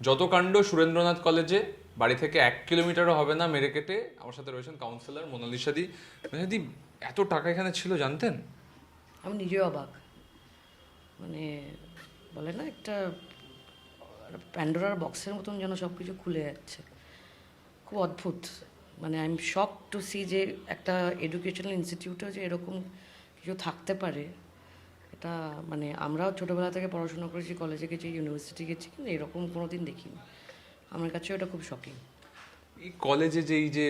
যত কাণ্ড সুরেন্দ্রনাথ কলেজে, বাড়ি থেকে 1 কিলোমিটারও হবে না মেরে কেটে। আমার সাথে রয়েছেন কাউন্সিলর মোনালিসা দি। মোনালিসা দি, এত টাকা এখানে ছিল জানতেন? আমি নিজেও অবাক। মানে বলে না একটা প্যান্ডোরার বক্সের মতন যেন সব কিছু খুলে যাচ্ছে। খুব অদ্ভুত। মানে I am shock to see যে একটা এডুকেশনাল ইনস্টিটিউটেও যে এরকম কিছু থাকতে পারে। এটা মানে আমরাও ছোটোবেলা থেকে পড়াশোনা করেছি, কলেজে গেছি, ইউনিভার্সিটি গেছি, কিন্তু এরকম কোনো দিন দেখিনি। আমার কাছেও এটা খুব শকিং। এই কলেজে যে এই যে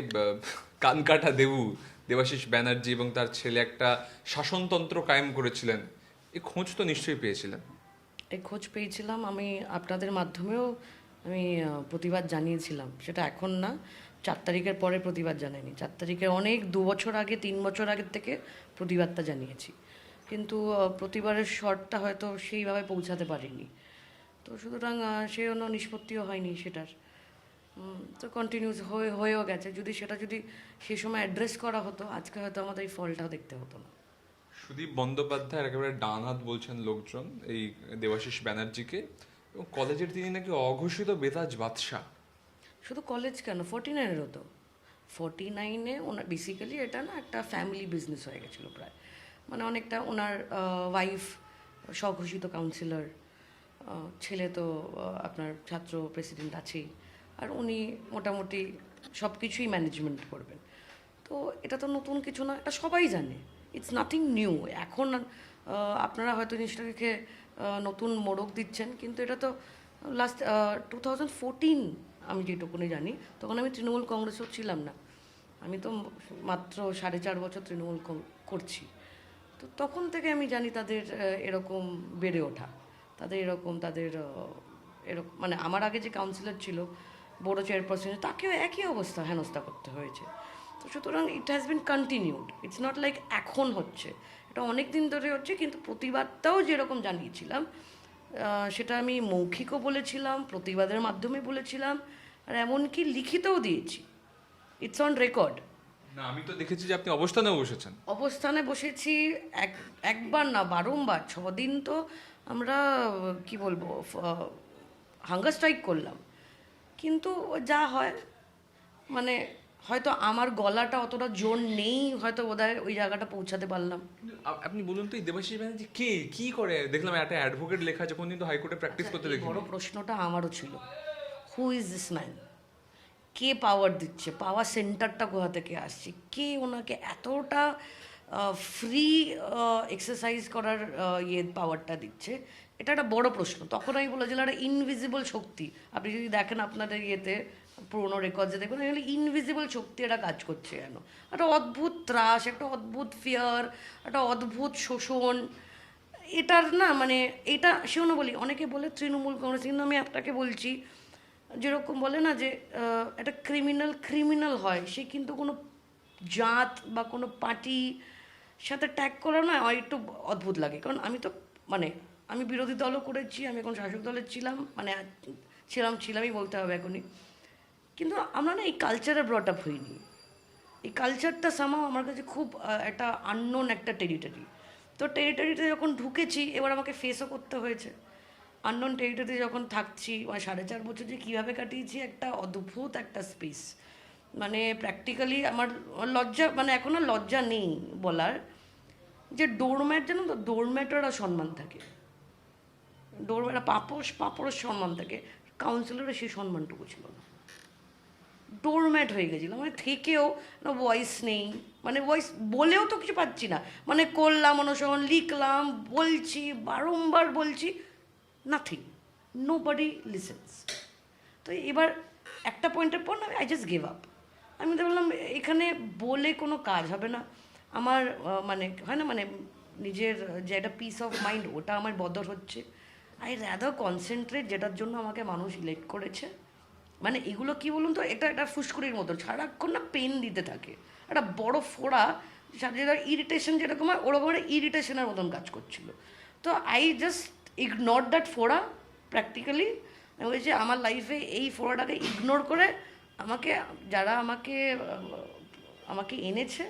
কানকাটা দেবু দেবাশিস ব্যানার্জি এবং তার ছেলে একটা শাসনতন্ত্র কায়েম করেছিলেন, এই খোঁজ তো নিশ্চয়ই পেয়েছিলেন। এই খোঁজ পেয়েছিলাম আমি, আপনাদের মাধ্যমেও আমি প্রতিবাদ জানিয়েছিলাম। সেটা এখন না, 4 তারিখের পরে প্রতিবাদ জানাইনি। 4 তারিখের অনেক 2 বছর আগে, 3 বছর আগের থেকে প্রতিবাদটা জানিয়েছি, কিন্তু প্রতিবারের শর্টটা হয়তো সেইভাবে পৌঁছাতে পারিনি। তো সুতরাং সে জন্য নিষ্পত্তিও হয়নি সেটার। তো কন্টিনিউস হয়েও গেছে। যদি সে সময় অ্যাড্রেস করা হতো, আজকে হয়তো আমাদের এই ফলটা দেখতে হতো না। সুদীপ বন্দ্যোপাধ্যায়ের একেবারে ডান হাত বলছেন লোকজন এই দেবাশিস ব্যানার্জিকে, এবং কলেজের তিনি নাকি অঘোষিত বেতাজ বাদশা। শুধু কলেজ কেন, 49-এরও তো। 49-এ ওনার বেসিক্যালি এটা না একটা ফ্যামিলি বিজনেস হয়ে গেছিলো প্রায়। মানে অনেকটা ওনার ওয়াইফ স্বঘোষিত কাউন্সিলর, ছেলে তো আপনার ছাত্র প্রেসিডেন্ট আছেই, আর উনি মোটামুটি সব কিছুই ম্যানেজমেন্ট করবেন। তো এটা তো নতুন কিছু না, এটা সবাই জানে। It's nothing new. এখন আপনারা হয়তো জিনিসটাকে নতুন মোড়ক দিচ্ছেন, কিন্তু এটা তো লাস্ট 2014, আমি যেটুকুনি জানি, তখন আমি তৃণমূল কংগ্রেসও ছিলাম না। আমি তো মাত্র 4.5 বছর তৃণমূল করছি। তো তখন থেকে আমি জানি তাদের এরকম বেড়ে ওঠা, তাদের এরকম মানে আমার আগে যে কাউন্সিলর ছিল, বড় চেয়ারপারসন, তাকেও একই অবস্থা হেনস্থা করতে হয়েছে। তো সুতরাং it has been continued, it's not like এখন হচ্ছে, এটা অনেক দিন ধরে হচ্ছে। কিন্তু প্রতিবাদটাও যেরকম জানিয়েছিলাম, সেটা আমি মৌখিকও বলেছিলাম, প্রতিবাদের মাধ্যমে বলেছিলাম, আর এমনকি লিখিতও দিয়েছি। It's on record. না, আমি তো দেখেছি যে আপনি অবস্থানেও বসেছেন। অবস্থানে বসেছি, একবার না বারংবার, 6 দিন তো আমরা কি বলবো হাঙ্গার স্ট্রাইক করলাম। কিন্তু যা হয়, মানে হয়তো আমার গলাটা অতটা জোর নেই, হয়তো বোধহয় ওই জায়গাটা পৌঁছাতে পারলাম। কিন্তু আপনি বলুন তো, এই দেবাশিস ব্যানার্জি কে, কি করে? দেখলাম একটা অ্যাডভোকেট লেখা, যখন কিন্তু হাইকোর্টে প্র্যাকটিস আচ্ছা, করতে এই দেখি। বড় প্রশ্নটা আমারও ছিল, হু ইজ দিস ম্যান? কে পাওয়ার দিচ্ছে? পাওয়ার সেন্টারটা কোথা থেকে আসছে? কে ওনাকে এতটা ফ্রি এক্সারসাইজ করার পাওয়ারটা দিচ্ছে? এটা একটা বড় প্রশ্ন। তখন আমি বলেছিলাম একটা ইনভিজিবল শক্তি। আপনি যদি দেখেন আপনাদের পুরোনো রেকর্ডে দেখবেন, এগুলো ইনভিজিবল শক্তি একটা কাজ করছে যেন। একটা অদ্ভুত ত্রাস, একটা অদ্ভুত ফিয়ার, একটা অদ্ভুত শোষণ। এটার না মানে, এটা সেও না বলি, অনেকে বলে তৃণমূল কংগ্রেস, কিন্তু আমি আপনাকে বলছি, যেরকম বলে না যে একটা ক্রিমিনাল ক্রিমিনাল হয়, সে কিন্তু কোনো জাত বা কোনো পার্টি সাথে ট্যাগ করা না আমার একটু অদ্ভুত লাগে। কারণ আমি তো মানে আমি বিরোধী দলও করেছি, আমি এখন শাসক দলের ছিলাম, মানে ছিলামই বলতে হবে এখনই। কিন্তু আমরা না এই কালচারে ব্রট আপ হইনি। এই কালচারটা সামাও আমার কাছে খুব একটা আননোন একটা টেরিটরি। তো টেরিটরিতে যখন ঢুকেছি, এবার আমাকে ফেসও করতে হয়েছে। আননোন টেরিটরিতে যখন থাকছি, মানে 4.5 বছর যে কীভাবে কাটিয়েছি, একটা অদ্ভুত একটা স্পেস। মানে প্র্যাকটিক্যালি আমার লজ্জা, মানে এখন আর লজ্জা নেই বলার, যে ডোরম্যাট, জানো তো, ডোরম্যাটেরও সম্মান থাকে। ডোরম্যাট পাপড়ের সম্মান থাকে, কাউন্সিলরের সেই সম্মানটুকু ছিল না। ডোরম্যাট হয়ে গেছিলাম, মানে থেকেও না ভয়েস নেই, মানে ভয়েস বলেও তো কিছু পাচ্ছি না। মানে করলাম অনুসরণ, লিখলাম, বলছি, বারংবার বলছি, নাথিং, নো বডি লিসেন্স। তো এবার একটা পয়েন্টের পর না আই জাস্ট গিভ আপ। আমি তো বললাম এখানে বলে কোনো কাজ হবে না। আমার মানে হয় না, মানে নিজের যে একটা পিস অফ মাইন্ড, ওটা আমার বদর হচ্ছে। আই রাদার কনসেন্ট্রেট, যেটার জন্য আমাকে মানুষ ইলেক্ট করেছে। মানে এগুলো কি বলুন তো, এটা একটা ফুসকুড়ির মতো সারাক্ষণ না পেন দিতে থাকে, একটা বড় ফোড়া, যেটা ইরিটেশন যেরকম হয়, ওরকম একটা ইরিটেশনের মতন কাজ করছিল। তো আই জাস্ট ইগনোর দ্যাট ফোড়া প্র্যাকটিক্যালি। আমি বলছি আমার লাইফে এই ফোড়াটাকে ইগনোর করে আমাকে, যারা আমাকে এনেছে,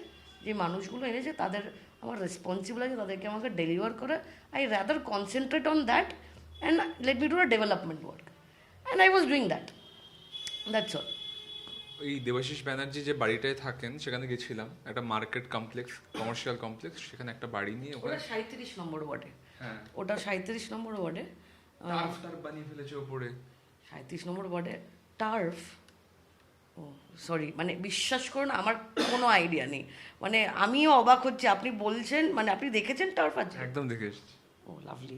যে মানুষগুলো এনেছে, তাদের আমার রেসপন্সিবল আছে, তাদেরকে আমাকে ডেলিভার করে। I rather concentrate on that and let me do a development work. And I was doing that's all. এই দেবাশিস ব্যানার্জি যে বাড়িটায় থাকেন সেখানে গেছিলাম, একটা মার্কেট কমপ্লেক্স, কমার্শিয়াল কমপ্লেক্স, সেখানে একটা বাড়ি নিয়ে ওখানে ওটা 37 নম্বর ওয়ার্ডে, হ্যাঁ ওটা 37 নম্বর ওয়ার্ডে, টার্ফ বানিয়ে ফেলেছে ওপরে। 37 নম্বর ওয়ার্ডে টার্ফ। ও সরি, মানে বিশ্বাস করুন আমার কোনো আইডিয়া নেই, মানে আমিও অবাক হচ্ছি আপনি বলছেন, মানে আপনি দেখেছেন টার্ফ আছে? একদম দেখে এসেছি। Oh lovely,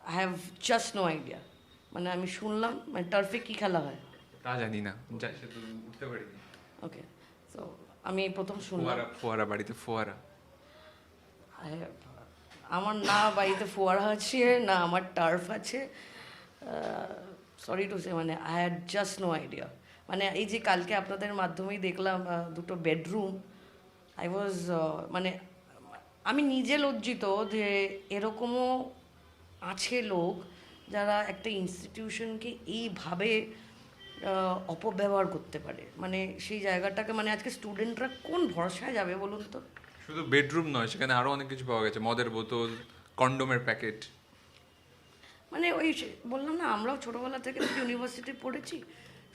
I have just no idea, মানে আমি শুনলাম মানে টার্ফে কী খেলা হয় তা জানি না, যাই সে তো উঠতে পারিনি। ওকে, তো আমি প্রথম শুনলাম। ফোয়ারা ফোয়ারা বাড়িতে ফোয়ারা। আমার না বাড়িতে ফোয়ারা আছে না আমার টার্ফ আছে, সরি টু সে, মানে I had just no idea. মানে এই যে কালকে আপনাদের মাধ্যমেই দেখলাম দুটো বেডরুম, আই ওয়াজ মানে আমি নিজে লজ্জিত যে এরকমও আছে লোক যারা একটা ইনস্টিটিউশনকে এইভাবে অপব্যবহার করতে পারে, মানে সেই জায়গাটাকে, মানে আজকে স্টুডেন্টরা কোন ভরসায় যাবে বলুন তো? শুধু বেডরুম নয়, সেখানে আরো অনেক কিছু পাওয়া গেছে, মদের বোতল, কন্ডোমের প্যাকেট। মানে ওই বললাম না, আমরাও ছোটোবেলা থেকে ইউনিভার্সিটি পড়েছি,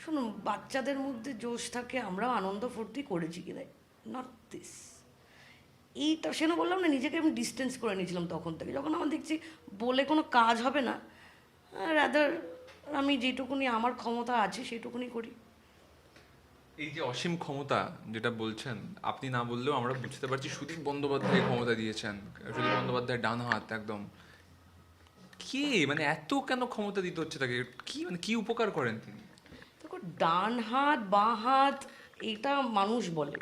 শুনুন বাচ্চাদের মধ্যে জোশ থাকে, আমরাও আনন্দ ফুর্তি করেছি কিনা, নট দিস। এইটা সেটা বললাম না, নিজেকে আমি ডিস্টেন্স করে নিয়েছিলাম তখন থেকে, যখন আমার দেখছি বলে কোনো কাজ হবে না, রাদার আমি যেটুকুনি আমার ক্ষমতা আছে সেইটুকুনি করি। এই যে অসীম ক্ষমতা যেটা বলছেন, আপনি না বললেও আমরা বুঝতে পারছি সুদীপ বন্দ্যোপাধ্যায় ক্ষমতা দিয়েছেন। সুদীপ বন্দ্যোপাধ্যায় ডান হাত একদম। কে মানে এত কেন ক্ষমতা দিতে হচ্ছে তাকে? কি মানে কি উপকার করেন তিনি? দেখো, ডান হাত বাঁ হাত এটা মানুষ বলে,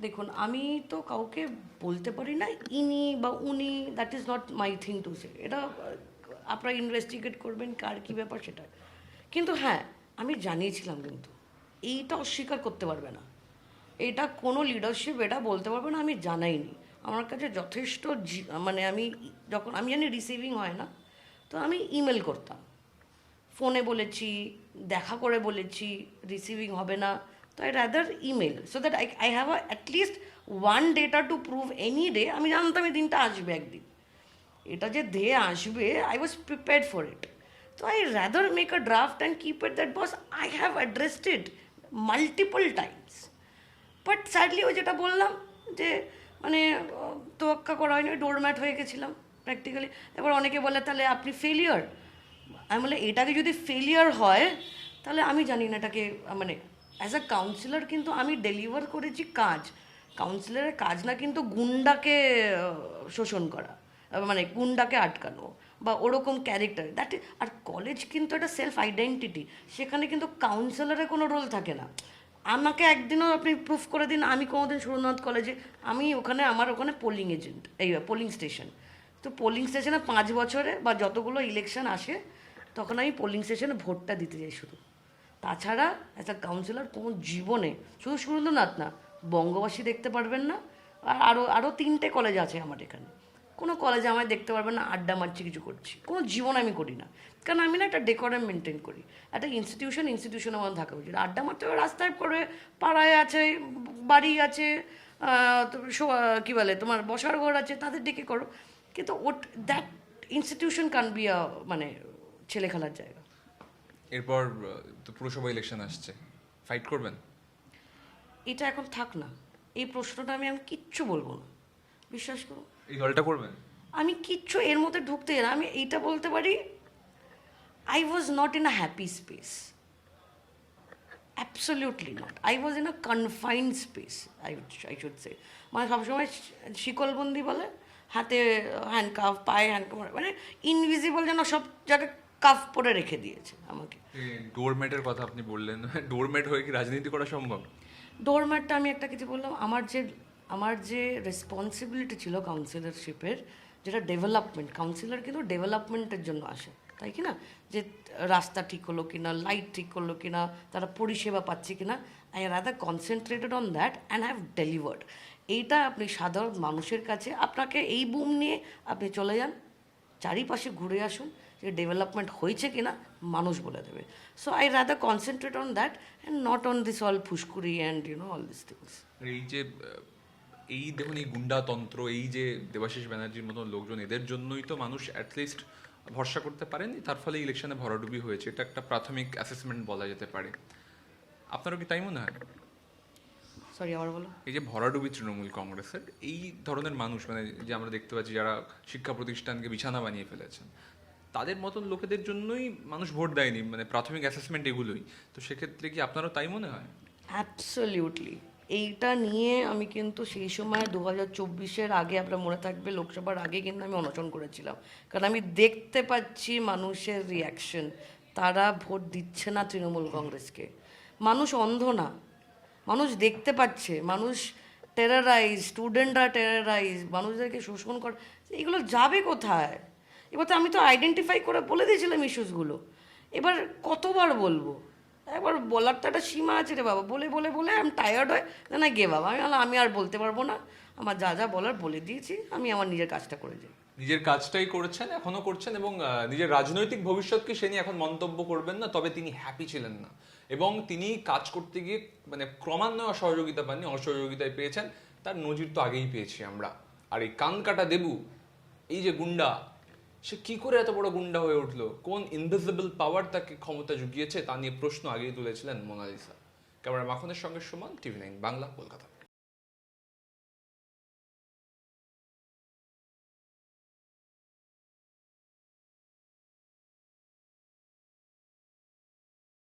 দেখুন আমি তো কাউকে বলতে পারি না ইনি বা উনি, that is not my thing to say, এটা আপনারা ইনভেস্টিগেট করবেন কার কী ব্যাপার সেটা। কিন্তু হ্যাঁ, আমি জানিয়েছিলাম, কিন্তু এইটা অস্বীকার করতে পারবে না, এটা কোনো লিডারশিপ এটা বলতে পারবে না আমি জানাইনি। আমার কাছে যথেষ্ট মানে আমি যখন আমি জানি রিসিভিং হয় না, তো আমি ইমেল করতাম, ফোনে বলেছি, দেখা করে বলেছি রিসিভিং হবে না, তো I rather email, so that I have at least one data to prove any day. আমি জানতাম এই দিনটা আসবে একদিন, এটা যে ধেয়ে আসবে, I was prepared for it. তো I rather make a draft and keep it that boss I have addressed it multiple times. But sadly ওই যেটা বললাম যে মানে তোয়াক্কা করা হয়নি, ডোরম্যাট হয়ে গেছিলাম প্র্যাকটিক্যালি। এবার অনেকে বলে তাহলে আপনি ফেলিয়ার, আমি বলে এটাকে যদি ফেলিয়ার হয় তাহলে আমি জানি না এটাকে, মানে অ্যাজ আ কাউন্সিলর কিন্তু আমি ডেলিভার করেছি কাজ, কাউন্সিলরের কাজ না কিন্তু গুন্ডাকে শোষণ করা, মানে গুন্ডাকে আটকানো বা ওরকম ক্যারেক্টার দ্যাট। আর কলেজ কিন্তু একটা সেলফ আইডেন্টিটি, সেখানে কিন্তু কাউন্সিলরের কোনো রোল থাকে না। আমাকে একদিনও আপনি প্রুফ করে দিন আমি কোনোদিন সুরেন্দ্রনাথ কলেজে, আমি ওখানে আমার ওখানে পোলিং এজেন্ট, এই পোলিং স্টেশন, তো পোলিং স্টেশনে 5 বছরে বা যতগুলো ইলেকশন আসে তখন আমি পোলিং স্টেশনে ভোটটা দিতে যাই শুধু। তাছাড়া অ্যাজ আ কাউন্সিলর কোনো জীবনে, শুধু সুরেন্দ্রনাথ না, বঙ্গবাসী দেখতে পারবেন না, আর আরও 3টে কলেজ আছে আমার এখানে, কোনো কলেজে আমায় দেখতে পারবেন না আড্ডা মারছি কিছু করছি, কোনো জীবন আমি করি না, কারণ আমি না একটা ডেকোরাম মেনটেন করি। একটা ইনস্টিটিউশনের মধ্যে থাকা উচিত, আড্ডা মারতে হবে রাস্তায় পড়ে, পাড়ায় আছে, বাড়ি আছে, কী বলে তোমার বসার ঘর আছে, তাদের ডেকে করো, কিন্তু দ্যাট ইনস্টিটিউশন ক্যান বি মানে ছেলে খেলার জায়গা। এরপর তো পুরসভা ইলেকশন আসছে, ফাইট করবেন? এটা এখন থাক না, এই প্রশ্নটা আমি কিচ্ছু বলবো না, বিশ্বাস করুন। এই দলটা করবেন? আমি কিচ্ছু এর মধ্যে ঢুকতে না, আমি এইটা বলতে পারি I was not in a happy space, absolutely not, I was in a confined space, I should say. মানে সবসময় শিকলবন্দি বলে, হাতে হ্যান্ডকাফ, পায়ে হ্যান্ডকাফ, মানে ইনভিজিবল যেন সব জায়গায় কাফ পরে রেখে দিয়েছে আমাকে। ডোরমেটের কথা আপনি বললেন, ডোরমেট হয়ে কি রাজনীতি করা সম্ভব? ডোরম্যাটটা আমি একটা কিছু বললাম, আমার যে রেসপন্সিবিলিটি ছিল কাউন্সিলরশিপের, যেটা ডেভেলপমেন্ট, কাউন্সিলর কিন্তু ডেভেলপমেন্টের জন্য আসে, তাই কি না, যে রাস্তা ঠিক হলো কিনা, লাইট ঠিক করলো কিনা, তারা পরিষেবা পাচ্ছে কিনা, I rather concentrated on that and have delivered. এইটা আপনি সাধারণ মানুষের কাছে, আপনাকে এই বুম নিয়ে আপনি চলে যান, চারিপাশে ঘুরে আসুন, যে ডেভেলপমেন্ট হয়েছে কিনা মানুষ বলে দেবে। So I rather concentrate on that and not on this all ফুসকুরি অ্যান্ড অল দিস থিংস। এই যে এই দেখুন এই গুন্ডাতন্ত্র, এই যে দেবাশিস ব্যানার্জির মতো লোকজন, এদের জন্যই তো মানুষ অ্যাটলিস্ট ভরসা করতে পারেনি, তার ফলে ইলেকশনে ভরাডুবি হয়েছে। এটা একটা প্রাথমিক অ্যাসেসমেন্ট বলা যেতে পারে। আপনারও কি তাই মনে হয়? সরি, আবার বলো। এই যে ভরাডুবি তৃণমূল কংগ্রেসের, এই ধরনের মানুষ মানে যে আমরা দেখতে পাচ্ছি যারা শিক্ষা প্রতিষ্ঠানকে বিছানা বানিয়ে ফেলেছেন, তাদের মতন লোকেদের জন্যই মানুষ ভোট দেয়নি, মানে প্রাথমিক অ্যাসেসমেন্ট এগুলোই। তো সেক্ষেত্রে কি আপনারও তাই মনে হয়? অ্যাবসলিউটলি। এইটা নিয়ে আমি কিন্তু সেই সময় 2024-এর আগে, আপনার মনে থাকবে লোকসভার আগে কিন্তু আমি অনশন করেছিলাম, কারণ আমি দেখতে পাচ্ছি মানুষের রিয়াকশন, তারা ভোট দিচ্ছে না তৃণমূল কংগ্রেসকে। মানুষ অন্ধ না, মানুষ দেখতে পাচ্ছে, মানুষ টেরারাইজ, স্টুডেন্টরা টেরারাইজ, মানুষদেরকে শোষণ করে, এগুলো যাবে কোথায়? এবার তো আমি তো আইডেন্টিফাই করে বলে দিয়েছিলাম ইস্যুসগুলো, এবার কতবার বলবো? একবার বলার তো একটা সীমা আছে রে বাবা, বলে বলে বলে আমি টায়ার্ড হয় না গে বাবা, আমি বললাম আমি আর বলতে পারবো না, আমার যা যা বলার বলে দিয়েছি, আমি আমার নিজের কাজটা করে যাই। নিজের কাজটাই করেছেন, এখনো করছেন, এবং নিজের রাজনৈতিক ভবিষ্যৎকে সে নিয়ে এখন মন্তব্য করবেন না। তবে তিনি হ্যাপি ছিলেন না, এবং তিনি কাজ করতে গিয়ে মানে ক্রমান্বয়ে অসহযোগিতা পাননি, অসহযোগিতায় পেয়েছেন। তার নজির তো আগেই পেয়েছি আমরা। আর এই কান কাটা দেবু, এই যে গুন্ডা, সে কি করে এত বড় গুন্ডা হয়ে উঠলো? কোন ইনভিজিবল পাওয়ার তাকে ক্ষমতা জুগিয়েছে তা নিয়ে প্রশ্ন আগেই তুলেছিলেন মোনালিসা। ক্যামেরা মাখনের সঙ্গে সুমন, টিভি9 বাংলা, কলকাতা।